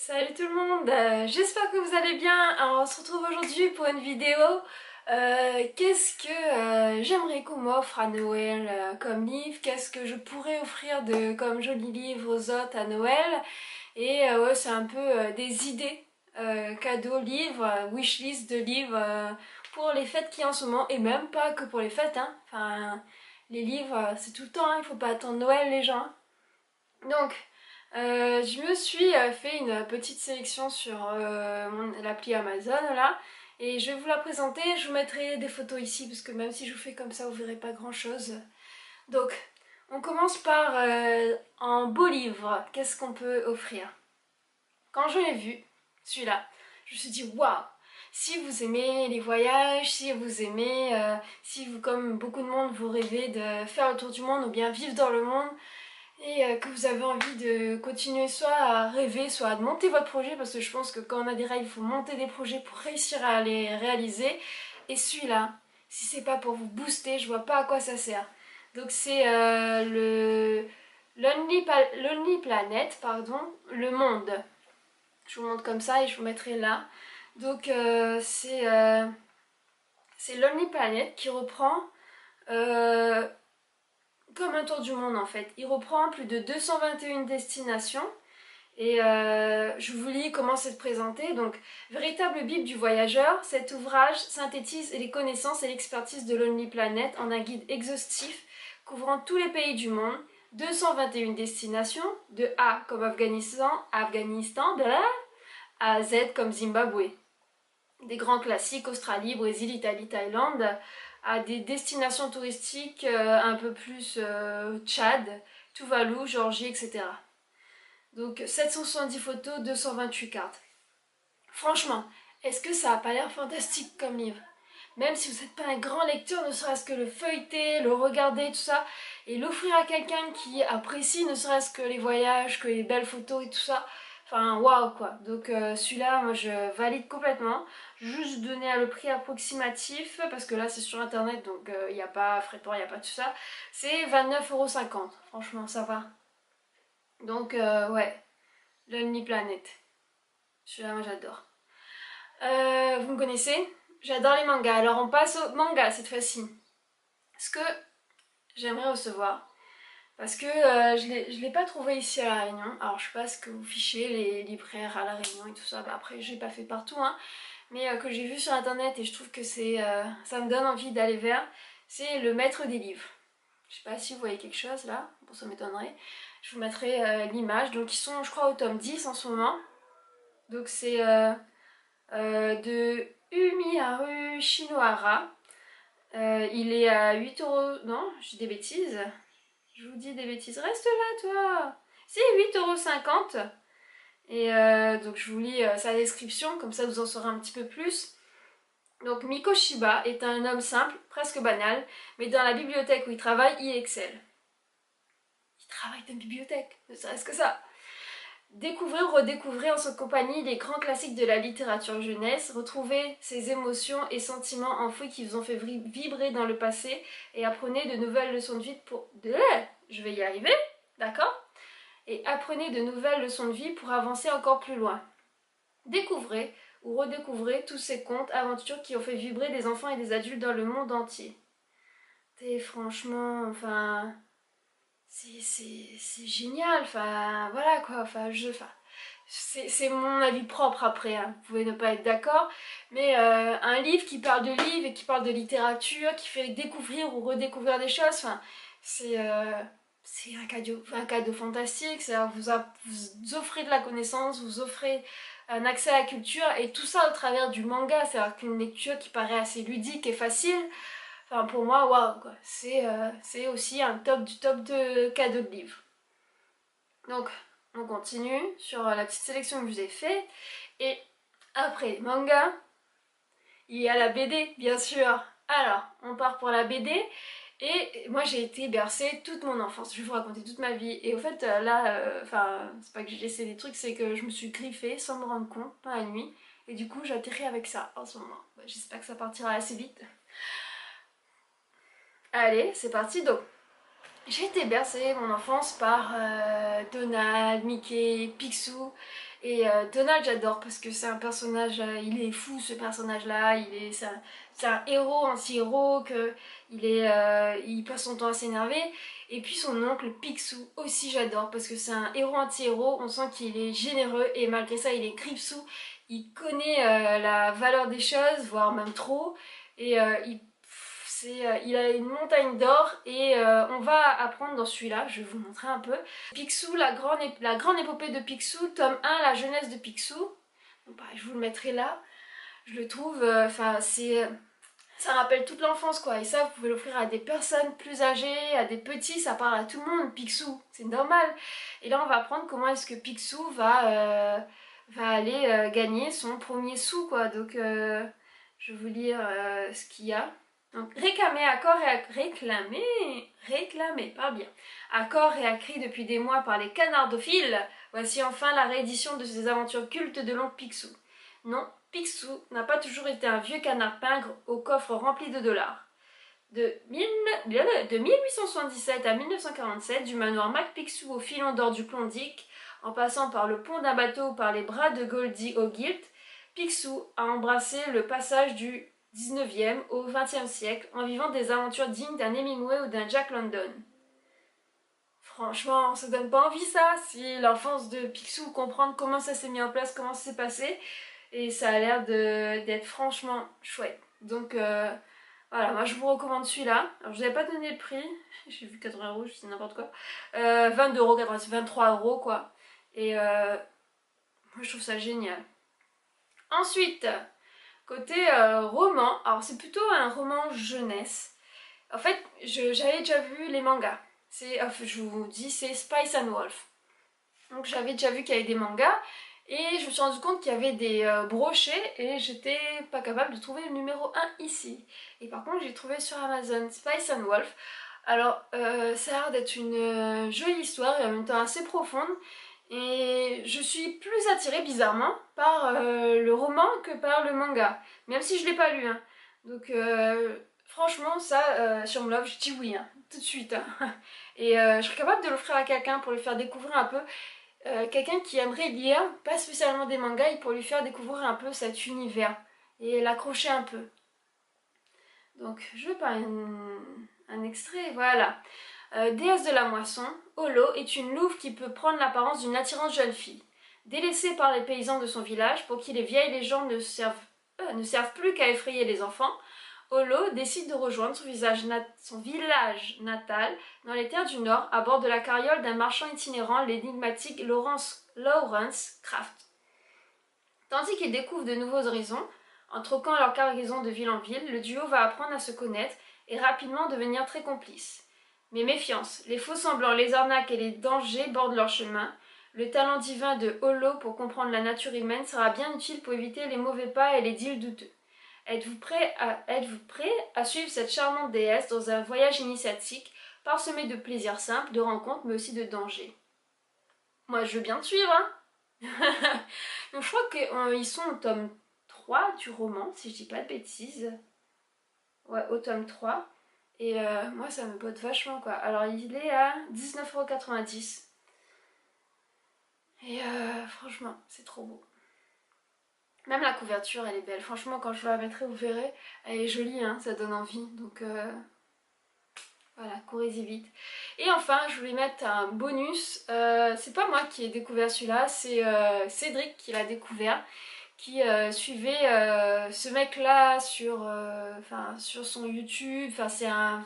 Salut tout le monde, j'espère que vous allez bien. Alors, on se retrouve aujourd'hui pour une vidéo. Qu'est-ce que j'aimerais qu'on m'offre à Noël comme livre? Qu'est-ce que je pourrais offrir comme joli livre aux autres à Noël? Et ouais, c'est un peu des idées, cadeaux, livres, wishlist de livres pour les fêtes qui en ce moment, et même pas que pour les fêtes, hein. Enfin, les livres, c'est tout le temps, hein. Il faut pas attendre Noël les gens. Donc, je me suis fait une petite sélection sur l'appli Amazon là, et je vais vous la présenter. Je vous mettrai des photos ici parce que même si je vous fais comme ça, vous verrez pas grand chose. Donc, on commence par un beau livre. Qu'est-ce qu'on peut offrir? Quand je l'ai vu, celui-là, je me suis dit waouh! Si vous aimez les voyages, si vous aimez, si vous, comme beaucoup de monde, vous rêvez de faire le tour du monde ou bien vivre dans le monde, et que vous avez envie de continuer soit à rêver, soit à monter votre projet, parce que je pense que quand on a des rêves, il faut monter des projets pour réussir à les réaliser. Et celui-là, si c'est pas pour vous booster, je vois pas à quoi ça sert. Donc c'est le Lonely Planet, pardon, Le Monde. Je vous montre comme ça et je vous mettrai là. Donc c'est Lonely Planet qui reprend euh, comme un tour du monde en fait. Il reprend plus de 221 destinations et je vous lis comment c'est présenté. Donc, véritable bible du voyageur, cet ouvrage synthétise les connaissances et l'expertise de Lonely Planet en un guide exhaustif couvrant tous les pays du monde, 221 destinations, de A comme Afghanistan, de là à Z comme Zimbabwe. Des grands classiques, Australie, Brésil, Italie, Thaïlande, à des destinations touristiques un peu plus Tchad, Tuvalu, Géorgie, etc. Donc 770 photos, 228 cartes. Franchement, est-ce que ça a pas l'air fantastique comme livre? Même si vous n'êtes pas un grand lecteur, ne serait-ce que le feuilleter, le regarder, tout ça, et l'offrir à quelqu'un qui apprécie ne serait-ce que les voyages, que les belles photos et tout ça. Enfin, waouh quoi. Donc celui-là, moi je valide complètement. Juste donner le prix approximatif, parce que là c'est sur internet, donc il n'y a pas frais de port, il n'y a pas tout ça. C'est 29,50 €. Franchement, ça va. Donc ouais, Lonely Planet. Celui-là, moi j'adore. Vous me connaissez? J'adore les mangas. Alors on passe au manga cette fois-ci. Ce que j'aimerais recevoir. Parce que je l'ai pas trouvé ici à La Réunion. Alors je sais pas ce que vous fichez, les libraires à La Réunion et tout ça. Bah, après, j'ai pas fait partout, hein. Mais que j'ai vu sur internet et je trouve que ça me donne envie d'aller vers. C'est Le Maître des livres. Je sais pas si vous voyez quelque chose là. Bon, ça m'étonnerait. Je vous mettrai l'image. Donc ils sont, je crois, au tome 10 en ce moment. Donc c'est de Umiharu Shinohara. Il est à 8 €. Non, je dis des bêtises. Je vous dis des bêtises. Reste là, toi. C'est 8,50 €. Et donc je vous lis sa description, comme ça vous en saurez un petit peu plus. Donc Miko Shiba est un homme simple, presque banal, mais dans la bibliothèque où il travaille, il excelle. Il travaille dans une bibliothèque, ne serait-ce que ça. Découvrir ou redécouvrir en sa compagnie les grands classiques de la littérature jeunesse, retrouver ses émotions et sentiments enfouis qui vous ont fait vibrer dans le passé et apprenez de nouvelles leçons de vie Je vais y arriver, d'accord? Et apprenez de nouvelles leçons de vie pour avancer encore plus loin. Découvrez ou redécouvrez tous ces contes, aventures qui ont fait vibrer des enfants et des adultes dans le monde entier. Et franchement, enfin, c'est génial, enfin, voilà quoi, c'est mon avis propre après, hein. Vous pouvez ne pas être d'accord, mais un livre qui parle de livres et qui parle de littérature, qui fait découvrir ou redécouvrir des choses, enfin, c'est c'est un cadeau fantastique. Vous offrez de la connaissance, vous offrez un accès à la culture, et tout ça au travers du manga, c'est-à-dire qu'une lecture qui paraît assez ludique et facile. Enfin, pour moi, waouh, quoi. C'est aussi un top du top de cadeaux de livres. Donc, on continue sur la petite sélection que je vous ai faite. Et après manga, il y a la BD, bien sûr. Alors, on part pour la BD. Et moi, j'ai été bercée toute mon enfance. Je vais vous raconter toute ma vie. Et au fait, là, enfin, c'est pas que j'ai laissé des trucs, c'est que je me suis griffée sans me rendre compte dans la nuit. Et du coup, j'atterris avec ça en ce moment. J'espère que ça partira assez vite. Allez, c'est parti. Donc, J'ai été bercée mon enfance par Donald, Mickey, Picsou. Et Donald j'adore parce que c'est un personnage, il est fou ce personnage là, c'est un héros, anti-héros, il passe son temps à s'énerver. Et puis son oncle Picsou aussi j'adore parce que c'est un héros anti-héros, on sent qu'il est généreux et malgré ça il est cripsou, il connaît la valeur des choses, voire même trop. Et il a une montagne d'or et on va apprendre dans celui-là, je vais vous montrer un peu. Picsou, la grande épopée de Picsou, tome 1, la jeunesse de Picsou. Donc, bah, je vous le mettrai là. Je le trouve, ça rappelle toute l'enfance quoi. Et ça, vous pouvez l'offrir à des personnes plus âgées, à des petits, ça parle à tout le monde. Picsou, c'est normal. Et là, on va apprendre comment est-ce que Picsou va aller gagner son premier sou quoi. Donc, je vais vous lire ce qu'il y a. Donc, réclamé, parle bien, à corps et à cri depuis des mois par les canardophiles, voici enfin la réédition de ces aventures cultes de l'oncle Picsou. Non, Picsou n'a pas toujours été un vieux canard pingre au coffre rempli de dollars. De 1877 à 1947, du manoir Mac Picsou au filon d'or du Klondike, en passant par le pont d'un bateau ou par les bras de Goldie O'Gilt, Picsou a embrassé le passage du 19e au 20e siècle en vivant des aventures dignes d'un Hemingway ou d'un Jack London. Franchement, ça donne pas envie ça, si l'enfance de Picsou, comprendre comment ça s'est mis en place, comment ça s'est passé, et ça a l'air d'être franchement chouette. Donc voilà, moi je vous recommande celui-là. Alors je n'avais pas donné le prix, j'ai vu 80 euros, je dis n'importe quoi. 22 euros, 23 euros quoi. Et moi je trouve ça génial. Ensuite, côté roman, alors c'est plutôt un roman jeunesse. En fait, j'avais déjà vu les mangas. Je vous dis, c'est Spice and Wolf. Donc j'avais déjà vu qu'il y avait des mangas et je me suis rendu compte qu'il y avait des brochets et j'étais pas capable de trouver le numéro 1 ici. Et par contre, j'ai trouvé sur Amazon Spice and Wolf. Alors, ça a l'air d'être une jolie histoire et en même temps assez profonde. Et je suis plus attirée bizarrement par le roman que par le manga, même si je l'ai pas lu. Hein. Donc franchement ça, sur Love, je dis oui, hein, tout de suite. Hein. Et je serais capable de l'offrir à quelqu'un pour lui faire découvrir un peu, quelqu'un qui aimerait lire, pas spécialement des mangas, et pour lui faire découvrir un peu cet univers et l'accrocher un peu. Donc je veux pas un extrait, voilà. Déesse de la moisson, Holo est une louve qui peut prendre l'apparence d'une attirante jeune fille. Délaissée par les paysans de son village, pour qui les vieilles légendes ne servent plus qu'à effrayer les enfants, Holo décide de rejoindre son village natal dans les terres du Nord à bord de la carriole d'un marchand itinérant, l'énigmatique Lawrence Kraft. Tandis qu'ils découvrent de nouveaux horizons, en troquant leur cargaison de ville en ville, le duo va apprendre à se connaître et rapidement devenir très complices. Mais méfiance, les faux semblants, les arnaques et les dangers bordent leur chemin. Le talent divin de Holo pour comprendre la nature humaine sera bien utile pour éviter les mauvais pas et les deals douteux. Êtes-vous prêt à suivre cette charmante déesse dans un voyage initiatique parsemé de plaisirs simples, de rencontres mais aussi de dangers? Moi je veux bien te suivre, hein. Donc, je crois qu'ils sont au tome 3 du roman, si je dis pas de bêtises. Ouais, au tome 3. Et moi ça me botte vachement quoi. Alors il est à 19,90 €. Et franchement, c'est trop beau. Même la couverture, elle est belle. Franchement, quand je la mettrai, vous verrez, elle est jolie, hein, ça donne envie. Donc voilà, courez-y vite. Et enfin, je voulais mettre un bonus. C'est pas moi qui ai découvert celui-là, c'est Cédric qui l'a découvert, qui suivait ce mec-là sur son YouTube. Enfin, c'est un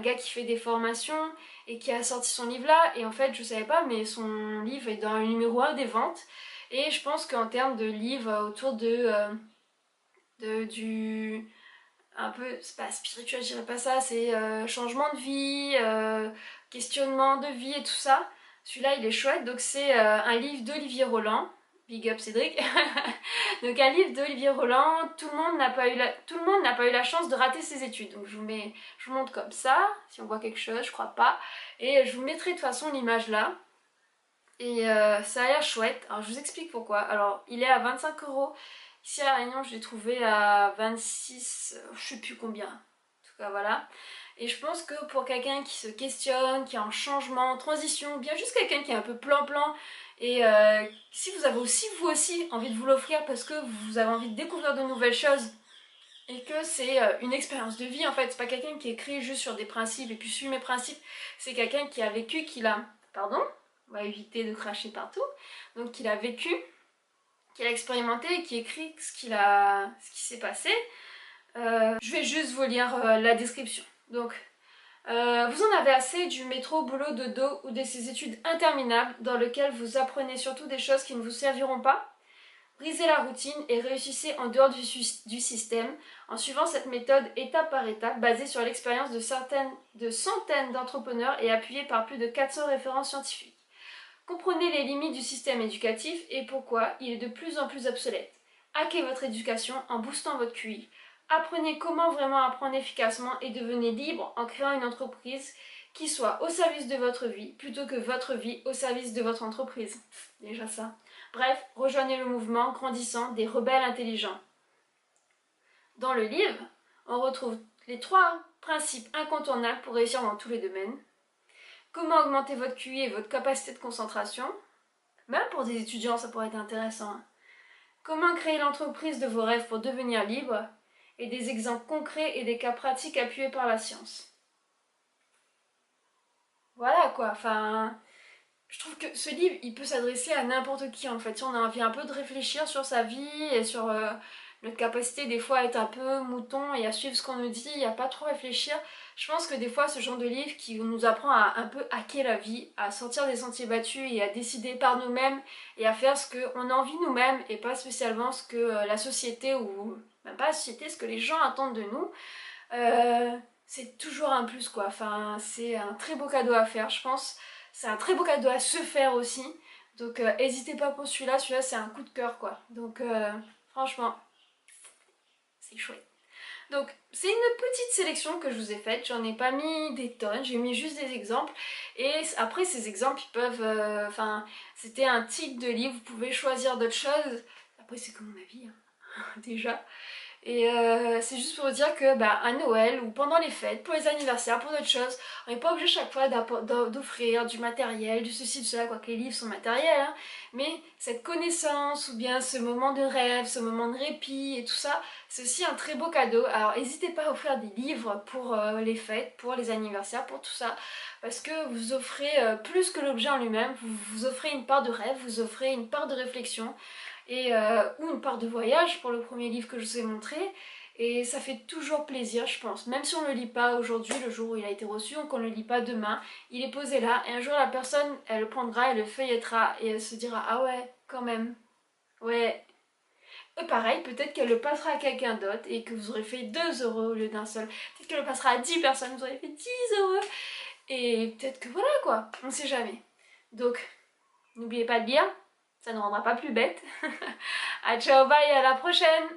gars qui fait des formations et qui a sorti son livre là. Et en fait, je savais pas, mais son livre est dans le numéro 1 des ventes. Et je pense qu'en termes de livres autour du un peu, c'est pas spirituel, je dirais pas ça, c'est changement de vie, questionnement de vie et tout ça. Celui-là il est chouette, donc c'est un livre d'Olivier Roland. Big up Cédric. Donc un livre d'Olivier Roland, tout le monde n'a pas eu la chance de rater ses études. Donc je vous montre comme ça, si on voit quelque chose, je crois pas. Et je vous mettrai de toute façon l'image là. Et ça a l'air chouette. Alors je vous explique pourquoi. Alors il est à 25 €. Ici à La Réunion, je l'ai trouvé à 26, je sais plus combien. En tout cas voilà. Et je pense que pour quelqu'un qui se questionne, qui est en changement, en transition, ou bien juste quelqu'un qui est un peu plan-plan, et si vous avez aussi, vous aussi, envie de vous l'offrir parce que vous avez envie de découvrir de nouvelles choses, et que c'est une expérience de vie en fait, c'est pas quelqu'un qui écrit juste sur des principes et puis suit mes principes, c'est quelqu'un qui a vécu, qui l'a... Pardon, on va éviter de cracher partout. Donc qu'il a vécu, qu'il a expérimenté et qui écrit ce qui s'est passé. Je vais juste vous lire la description. Donc, vous en avez assez du métro, boulot, dodo ou de ces études interminables dans lesquelles vous apprenez surtout des choses qui ne vous serviront pas. Brisez la routine et réussissez en dehors du système en suivant cette méthode étape par étape basée sur l'expérience de centaines d'entrepreneurs et appuyée par plus de 400 références scientifiques. Comprenez les limites du système éducatif et pourquoi il est de plus en plus obsolète. Hackez votre éducation en boostant votre QI. Apprenez comment vraiment apprendre efficacement et devenez libre en créant une entreprise qui soit au service de votre vie plutôt que votre vie au service de votre entreprise. Déjà ça. Bref, rejoignez le mouvement grandissant des rebelles intelligents. Dans le livre, on retrouve les 3 principes incontournables pour réussir dans tous les domaines. Comment augmenter votre QI et votre capacité de concentration. Même pour des étudiants, ça pourrait être intéressant. Comment créer l'entreprise de vos rêves pour devenir libre. Et des exemples concrets et des cas pratiques appuyés par la science. Voilà quoi, enfin... Je trouve que ce livre, il peut s'adresser à n'importe qui en fait. Si on a envie un peu de réfléchir sur sa vie et sur notre capacité des fois à être un peu mouton et à suivre ce qu'on nous dit, à pas trop réfléchir, je pense que des fois ce genre de livre qui nous apprend à un peu hacker la vie, à sortir des sentiers battus et à décider par nous-mêmes et à faire ce qu'on a envie nous-mêmes et pas spécialement ce que la société ou même pas la société, ce que les gens attendent de nous, c'est toujours un plus quoi. Enfin, c'est un très beau cadeau à faire, je pense. C'est un très beau cadeau à se faire aussi. Donc n'hésitez pas pour celui-là. Celui-là c'est un coup de cœur quoi. Donc franchement, c'est chouette. Donc c'est une petite sélection que je vous ai faite. J'en ai pas mis des tonnes. J'ai mis juste des exemples. Et après ces exemples ils peuvent... Enfin, c'était un titre de livre. Vous pouvez choisir d'autres choses. Après c'est que mon avis hein, déjà. Et c'est juste pour dire que bah, à Noël ou pendant les fêtes, pour les anniversaires, pour d'autres choses, on n'est pas obligé chaque fois d'offrir du matériel, du ceci, du cela, quoique les livres sont matériels, hein, mais cette connaissance ou bien ce moment de rêve, ce moment de répit et tout ça, c'est aussi un très beau cadeau. Alors n'hésitez pas à offrir des livres pour les fêtes, pour les anniversaires, pour tout ça, parce que vous offrez plus que l'objet en lui-même, vous offrez une part de rêve, vous offrez une part de réflexion, et, ou une part de voyage pour le premier livre que je vous ai montré, et ça fait toujours plaisir je pense, même si on ne le lit pas aujourd'hui, le jour où il a été reçu, ou qu'on ne le lit pas demain, il est posé là, et un jour la personne elle le prendra, elle le feuillettera, et elle se dira ah ouais quand même, ouais. Et pareil, peut-être qu'elle le passera à quelqu'un d'autre et que vous aurez fait 2 euros au lieu d'un seul, peut-être qu'elle le passera à 10 personnes, vous aurez fait 10 euros, et peut-être que voilà quoi, on sait jamais. Donc n'oubliez pas de lire, ça ne rendra pas plus bête. Ah, ciao, bye, à la prochaine!